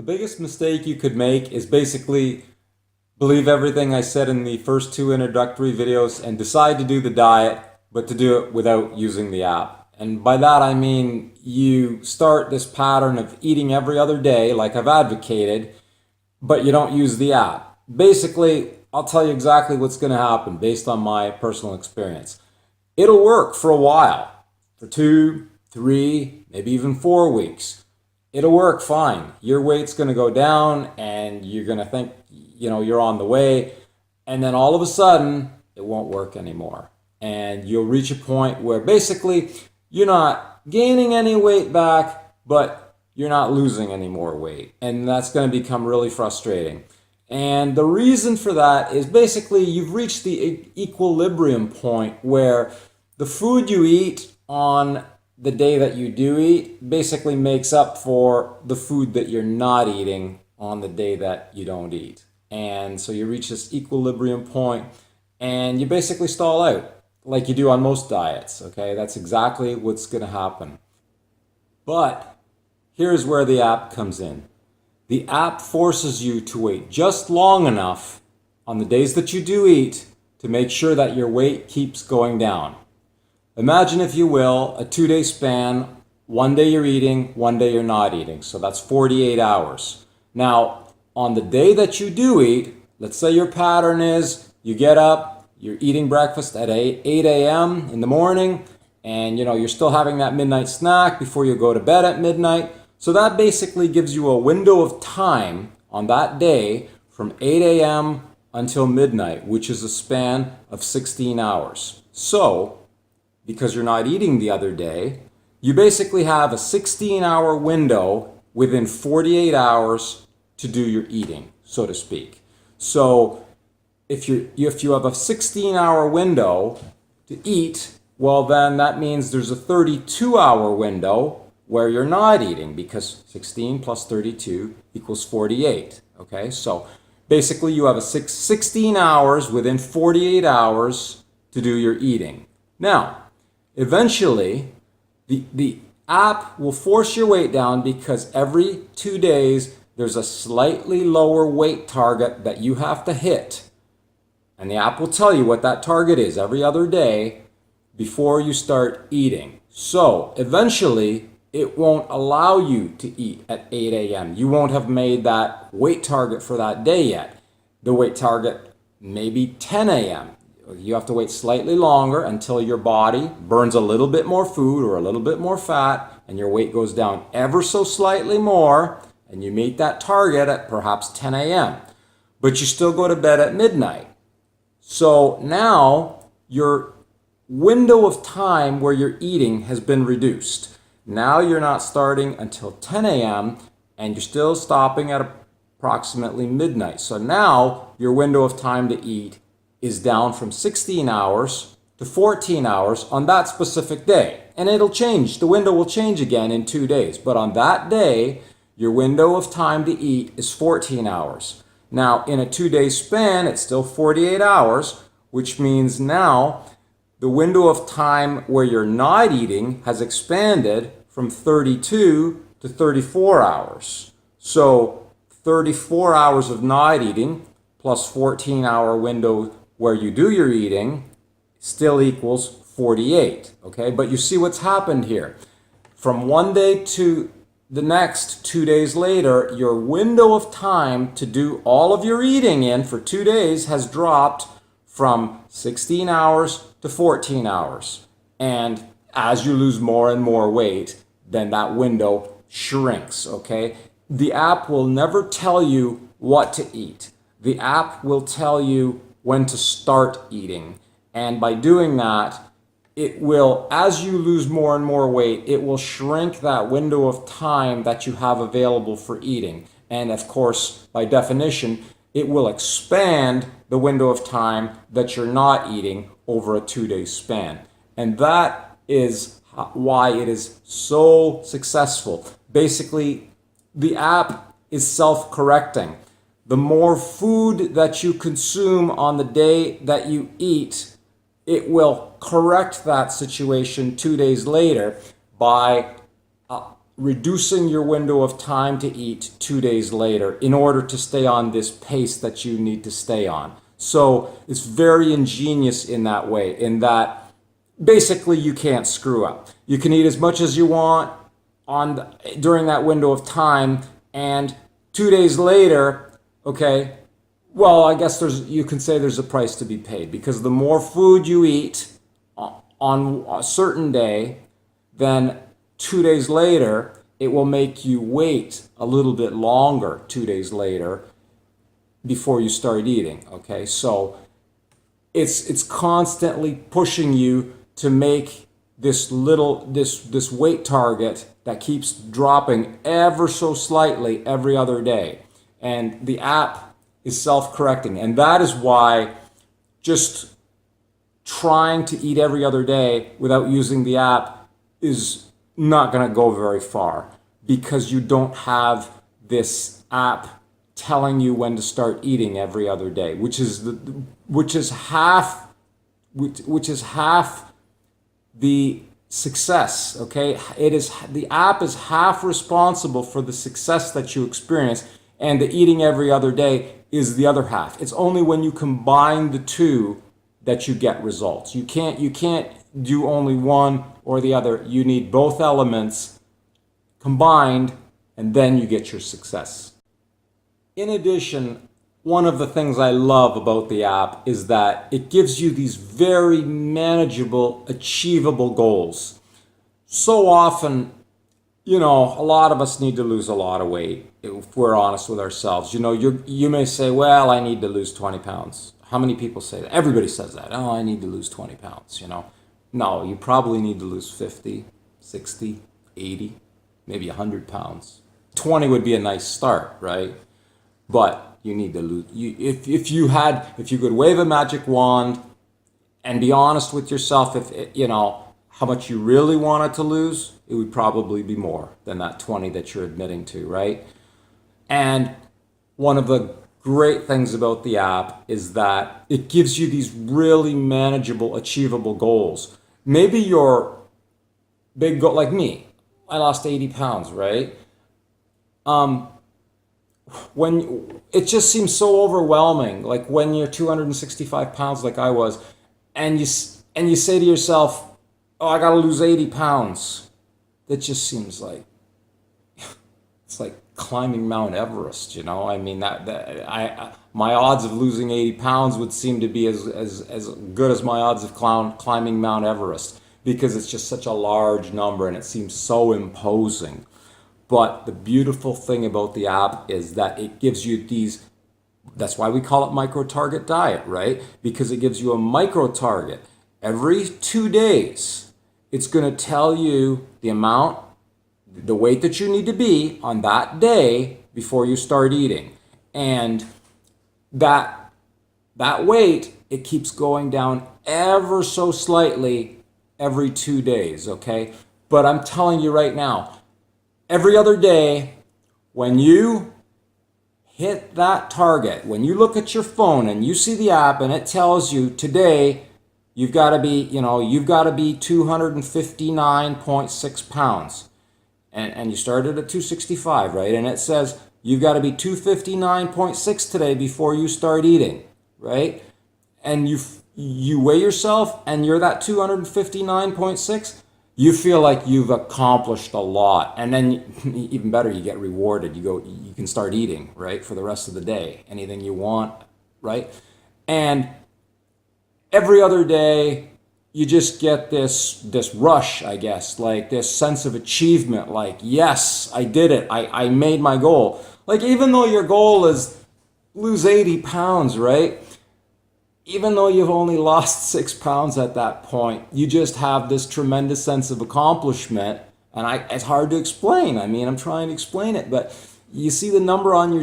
The biggest mistake you could make is basically believe everything I said in the first two introductory videos and decide to do the diet, but to do it without using the app. And by that I mean you start this pattern of eating every other day, like I've advocated, but you don't use the app. Basically, I'll tell you exactly what's going to happen based on my personal experience. It'll work for a while, for 2, 3, maybe even 4 weeks. It'll work fine. Your weight's going to go down and you're going to think, you're on the way. And then all of a sudden, it won't work anymore. And you'll reach a point where basically you're not gaining any weight back, but you're not losing any more weight. And that's going to become really frustrating. And the reason for that is basically you've reached the equilibrium point where the food you eat on the day that you do eat basically makes up for the food that you're not eating on the day that you don't eat. And so you reach this equilibrium point and you basically stall out like you do on most diets, okay? That's exactly what's going to happen. But here's where the app comes in. The app forces you to wait just long enough on the days that you do eat to make sure that your weight keeps going down. Imagine, if you will, a 2-day span. One day you're eating, one day you're not eating. So that's 48 hours. Now, on the day that you do eat, let's say your pattern is you get up, you're eating breakfast at 8 a.m. in the morning, and you're still having that midnight snack before you go to bed at midnight. So that basically gives you a window of time on that day from 8 a.m. until midnight, which is a span of 16 hours. So, because you're not eating the other day, you basically have a 16-hour window within 48 hours to do your eating, so to speak. So if you have a 16-hour window to eat, well then that means there's a 32-hour window where you're not eating, because 16 plus 32 equals 48. Okay, so basically you have a 16 hours within 48 hours to do your eating. Now, eventually, the app will force your weight down because every 2 days there's a slightly lower weight target that you have to hit. And the app will tell you what that target is every other day before you start eating. So eventually, it won't allow you to eat at 8 a.m. You won't have made that weight target for that day yet. The weight target may be 10 a.m. You have to wait slightly longer until your body burns a little bit more food or a little bit more fat and your weight goes down ever so slightly more and you meet that target at perhaps 10 a.m. But you still go to bed at midnight. So now your window of time where you're eating has been reduced. Now you're not starting until 10 a.m. and you're still stopping at approximately midnight. So now your window of time to eat is down from 16 hours to 14 hours on that specific day. And it'll change. The window will change again in 2 days. But on that day, your window of time to eat is 14 hours. Now, in a 2-day span, it's still 48 hours, which means now the window of time where you're not eating has expanded from 32 to 34 hours. So 34 hours of not eating plus 14-hour window where you do your eating still equals 48, okay? But you see what's happened here. From one day to the next 2 days later, your window of time to do all of your eating in for 2 days has dropped from 16 hours to 14 hours. And as you lose more and more weight, then that window shrinks, okay? The app will never tell you what to eat. The app will tell you when to start eating. And by doing that, it will, as you lose more and more weight, it will shrink that window of time that you have available for eating. And of course, by definition, it will expand the window of time that you're not eating over a 2-day span. And that is why it is so successful. Basically, the app is self-correcting. The more food that you consume on the day that you eat, it will correct that situation 2 days later by reducing your window of time to eat 2 days later in order to stay on this pace that you need to stay on. So it's very ingenious in that way, in that basically you can't screw up. You can eat as much as you want during that window of time, and 2 days later, okay, well, I guess you can say there's a price to be paid, because the more food you eat on a certain day, then 2 days later, it will make you wait a little bit longer 2 days later before you start eating. Okay, so it's constantly pushing you to make this weight target that keeps dropping ever so slightly every other day, and the app is self-correcting, and that is why just trying to eat every other day without using the app is not going to go very far, because you don't have this app telling you when to start eating every other day, which is half the success. Okay, the app is half responsible for the success that you experience, and the eating every other day is the other half. It's only when you combine the two that you get results. You can't do only one or the other. You need both elements combined, and then you get your success. In addition, one of the things I love about the app is that it gives you these very manageable, achievable goals. So often, a lot of us need to lose a lot of weight, if we're honest with ourselves. You may say, well, I need to lose 20 pounds. How many people say that? Everybody says that. Oh, I need to lose 20 pounds, No, you probably need to lose 50, 60, 80, maybe 100 pounds. 20 would be a nice start, right? But you need to lose. If you could wave a magic wand and be honest with yourself, how much you really wanted to lose, it would probably be more than that 20 that you're admitting to, right? And one of the great things about the app is that it gives you these really manageable, achievable goals. Maybe your big goal, like me, I lost 80 pounds, right? When it just seems so overwhelming, like when you're 265 pounds like I was, and you say to yourself, oh, I gotta lose 80 pounds. That just seems like, it's like climbing Mount Everest, I mean, my odds of losing 80 pounds would seem to be as good as my odds of climbing Mount Everest, because it's just such a large number and it seems so imposing. But the beautiful thing about the app is that it gives you that's why we call it MicroTargetDiet, right? Because it gives you a micro target. Every 2 days, it's going to tell you the weight that you need to be on that day before you start eating. And that weight, it keeps going down ever so slightly every 2 days, okay? But I'm telling you right now, every other day, when you hit that target, when you look at your phone and you see the app and it tells you today you've got to be 259.6 pounds, and you started at 265, right? And it says you've got to be 259.6 today before you start eating, right? And you weigh yourself and you're that 259.6. You feel like you've accomplished a lot, and then even better, you get rewarded. You can start eating, right, for the rest of the day, anything you want, right? And every other day, you just get this rush, I guess, like this sense of achievement, like, yes, I did it, I made my goal. Like, even though your goal is lose 80 pounds, right? Even though you've only lost 6 pounds at that point, you just have this tremendous sense of accomplishment. And it's hard to explain. I mean, I'm trying to explain it, but you see the number on the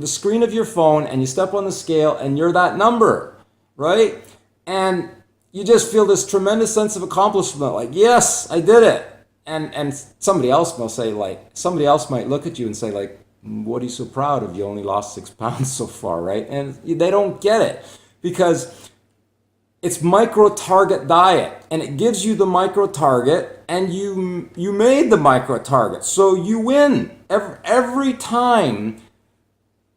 screen of your phone, and you step on the scale, and you're that number, right? And you just feel this tremendous sense of accomplishment, like, yes, I did it. And somebody else might look at you and say, like, what are you so proud of? You only lost 6 pounds so far, right? And they don't get it. Because It's MicroTargetDiet, and it gives you the micro target, and you made the micro target, so you win every time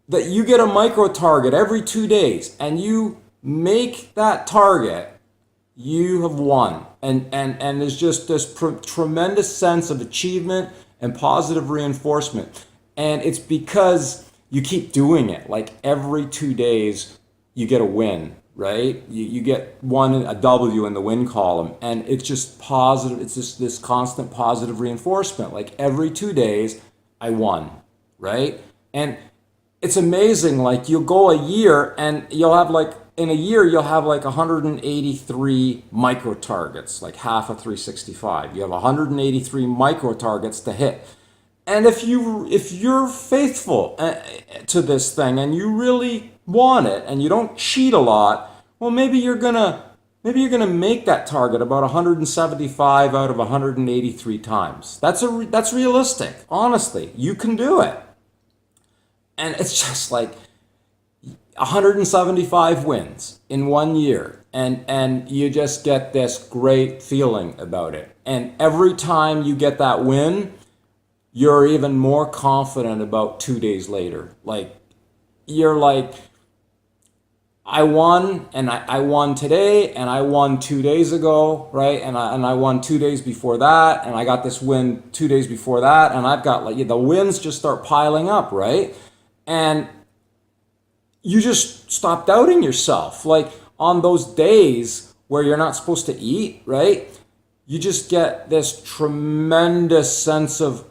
that you get a micro target every 2 days, and you make that target. You have won, and there's just this tremendous sense of achievement and positive reinforcement, and it's because you keep doing it. Like every 2 days, you get a win, right? You get a W in the win column, and it's just positive. It's just this constant positive reinforcement. Like every 2 days, I won, right? And it's amazing. Like you'll go a year, and you'll have like in a year you'll have like 183 micro targets, like half of 365. You have 183 micro targets to hit. And if you're faithful to this thing and you really want it and you don't cheat a lot, well, maybe you're gonna make that target about 175 out of 183 times. That's realistic. Honestly, you can do it. And it's just like 175 wins in 1 year, and you just get this great feeling about it. And every time you get that win, you're even more confident about 2 days later. Like you're like, I won, and I won today, and I won 2 days ago, right? And I won 2 days before that, and I got this win 2 days before that, and I've got like the wins just start piling up, right? And you just stop doubting yourself. Like on those days where you're not supposed to eat, right? You just get this tremendous sense of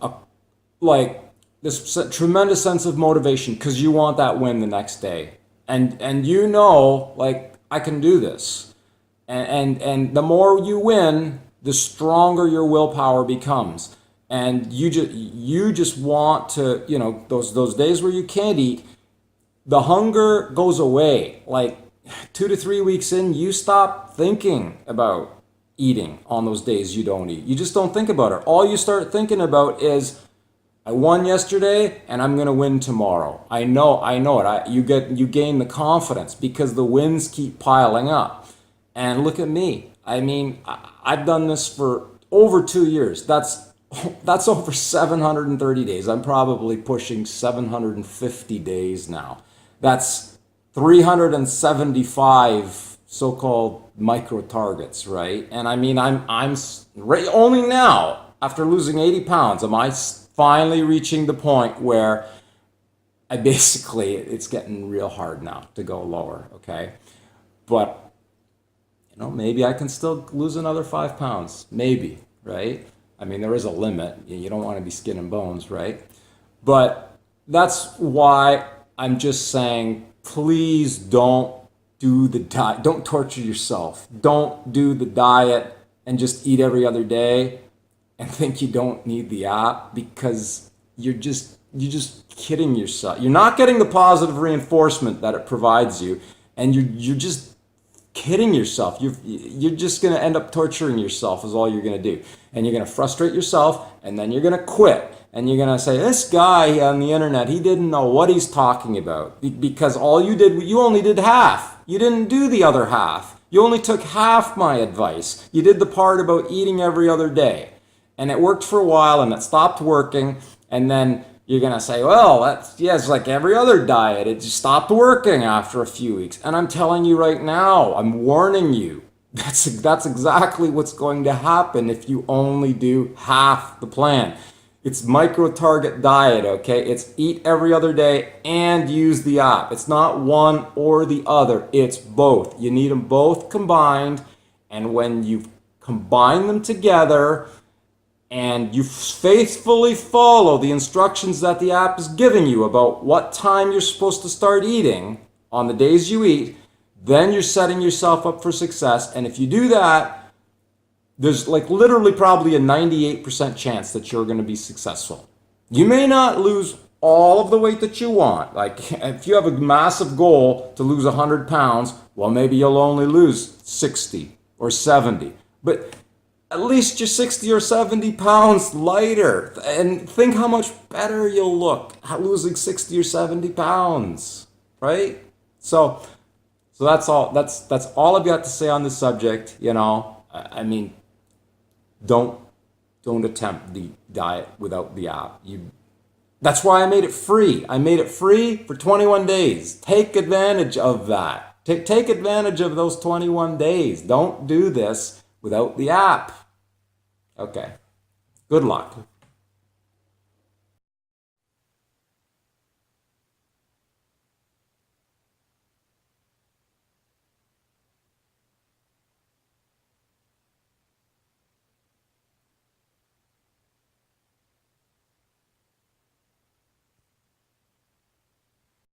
tremendous sense of motivation because you want that win the next day. And you know, like, I can do this. And the more you win, the stronger your willpower becomes. And you just want to, you know, those days where you can't eat, the hunger goes away. Like 2 to 3 weeks in, you stop thinking about eating on those days you don't eat. You just don't think about it. All you start thinking about is, I won yesterday and I'm going to win tomorrow. I know it. You gain the confidence because the wins keep piling up. And look at me. I mean, I've done this for over 2 years. That's over 730 days. I'm probably pushing 750 days now. That's 375 so-called micro targets, right? And I mean, I'm only now, after losing 80 pounds, am I finally reaching the point where it's getting real hard now to go lower, okay? But, you know, maybe I can still lose another 5 pounds, maybe, right? I mean, there is a limit. You don't want to be skin and bones, right? But that's why I'm just saying, please don't do the diet. Don't torture yourself. Don't do the diet and just eat every other day and think you don't need the app, because you're just kidding yourself. You're not getting the positive reinforcement that it provides you, and you're just kidding yourself. You're just going to end up torturing yourself is all you're going to do. And you're going to frustrate yourself, and then you're going to quit. And you're going to say, this guy on the internet, he didn't know what he's talking about, because you only did half. You didn't do the other half. You only took half my advice. You did the part about eating every other day. And it worked for a while, and it stopped working. And then you're going to say, well, it's like every other diet. It just stopped working after a few weeks. And I'm telling you right now, I'm warning you, that's exactly what's going to happen if you only do half the plan. It's MicroTargetDiet, okay? It's eat every other day and use the app. It's not one or the other. It's both. You need them both combined. And when you combine them together and you faithfully follow the instructions that the app is giving you about what time you're supposed to start eating on the days you eat, then you're setting yourself up for success. And if you do that, there's like literally probably a 98% chance that you're going to be successful. You may not lose all of the weight that you want. Like if you have a massive goal to lose 100 pounds, well, maybe you'll only lose 60 or 70. But at least you're 60 or 70 pounds lighter. And think how much better you'll look losing 60 or 70 pounds, right? So So that's all. That's all I've got to say on this subject. You know, I mean, don't attempt the diet without the app. That's why I made it free. I made it free for 21 days. Take advantage of that. Take advantage of those 21 days. Don't do this without the app. Okay. Good luck.